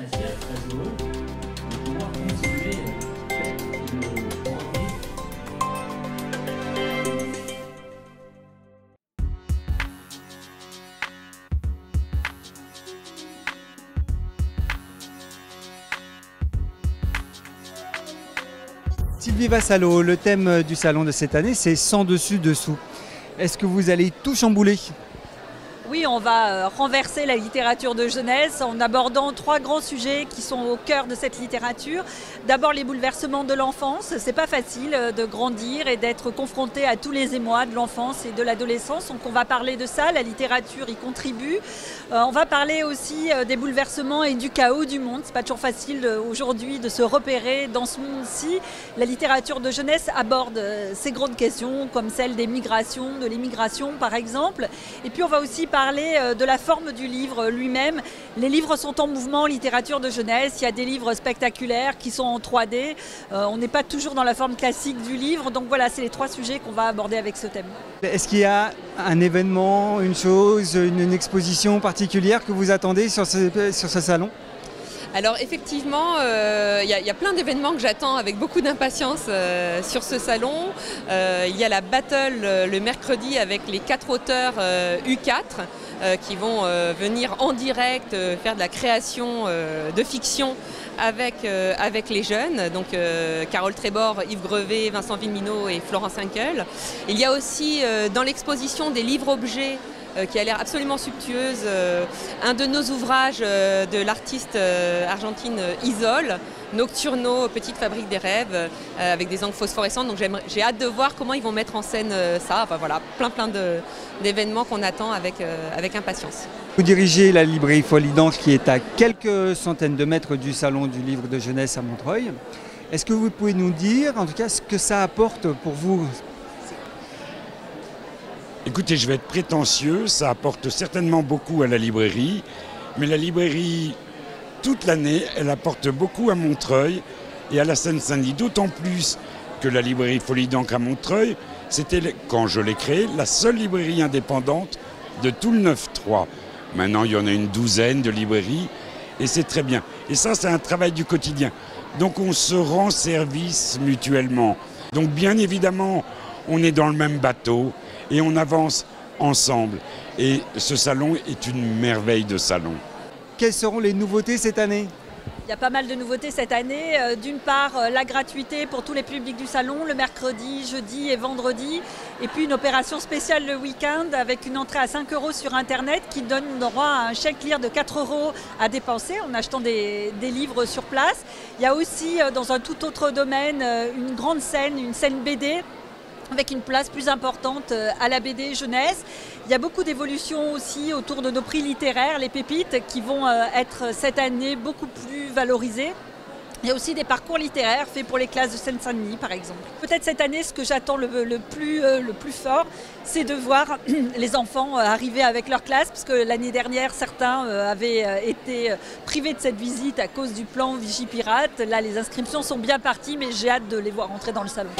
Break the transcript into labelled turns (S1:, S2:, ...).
S1: très fiers, très heureux de pouvoir continuer le projet.
S2: Sylvie Vassallo, le thème du salon de cette année, c'est sans dessus dessous. Est-ce que vous allez tout chambouler ?
S3: Oui, on va renverser la littérature de jeunesse en abordant 3 grands sujets qui sont au cœur de cette littérature. D'abord les bouleversements de l'enfance. C'est pas facile de grandir et d'être confronté à tous les émois de l'enfance et de l'adolescence. Donc on va parler de ça, la littérature y contribue. On va parler aussi des bouleversements et du chaos du monde. C'est pas toujours facile aujourd'hui de se repérer dans ce monde-ci. La littérature de jeunesse aborde ces grandes questions comme celle des migrations, de l'immigration par exemple. Et puis on va aussi parler de la forme du livre lui-même. Les livres sont en mouvement en littérature de jeunesse. Il y a des livres spectaculaires qui sont en 3D. On n'est pas toujours dans la forme classique du livre. Donc voilà, c'est les 3 sujets qu'on va aborder avec ce thème.
S2: Est-ce qu'il y a un événement, une chose, une exposition particulière que vous attendez sur ce salon ?
S4: Alors effectivement, il y a plein d'événements que j'attends avec beaucoup d'impatience sur ce salon. Il y a la battle le mercredi avec les 4 auteurs U4 qui vont venir en direct faire de la création de fiction avec les jeunes, donc Carole Trébor, Yves Grevet, Vincent Villeminot et Florence Hinkel. Il y a aussi dans l'exposition des livres-objets qui a l'air absolument sumptueuse, un de nos ouvrages de l'artiste argentine Isole, Nocturno, Petite fabrique des rêves, avec des encres phosphorescentes. Donc j'ai hâte de voir comment ils vont mettre en scène ça. Enfin voilà, plein d'événements qu'on attend avec impatience.
S2: Vous dirigez la librairie Folie d'encre qui est à quelques centaines de mètres du salon du livre de jeunesse à Montreuil. Est-ce que vous pouvez nous dire en tout cas ce que ça apporte pour vous ?
S5: Écoutez, je vais être prétentieux, ça apporte certainement beaucoup à la librairie, mais la librairie, toute l'année, elle apporte beaucoup à Montreuil et à la Seine-Saint-Denis, d'autant plus que la librairie Folie d'encre à Montreuil, c'était, quand je l'ai créée, la seule librairie indépendante de tout le 9-3. Maintenant, il y en a une douzaine de librairies et c'est très bien. Et ça, c'est un travail du quotidien. Donc, on se rend service mutuellement. Donc, bien évidemment, on est dans le même bateau. Et on avance ensemble. Et ce salon est une merveille de salon.
S2: Quelles seront les nouveautés cette année ?
S3: Il y a pas mal de nouveautés cette année. D'une part, la gratuité pour tous les publics du salon, le mercredi, jeudi et vendredi. Et puis une opération spéciale le week-end avec une entrée à 5 € sur Internet qui donne droit à un chèque lire de 4 € à dépenser en achetant des livres sur place. Il y a aussi, dans un tout autre domaine, une grande scène, une scène BD, avec une place plus importante à la BD jeunesse. Il y a beaucoup d'évolutions aussi autour de nos prix littéraires, les pépites, qui vont être cette année beaucoup plus valorisés. Il y a aussi des parcours littéraires faits pour les classes de Seine-Saint-Denis, par exemple. Peut-être cette année, ce que j'attends le plus fort, c'est de voir les enfants arriver avec leur classe, parce que l'année dernière, certains avaient été privés de cette visite à cause du plan Vigipirate. Là, les inscriptions sont bien parties, mais j'ai hâte de les voir entrer dans le salon.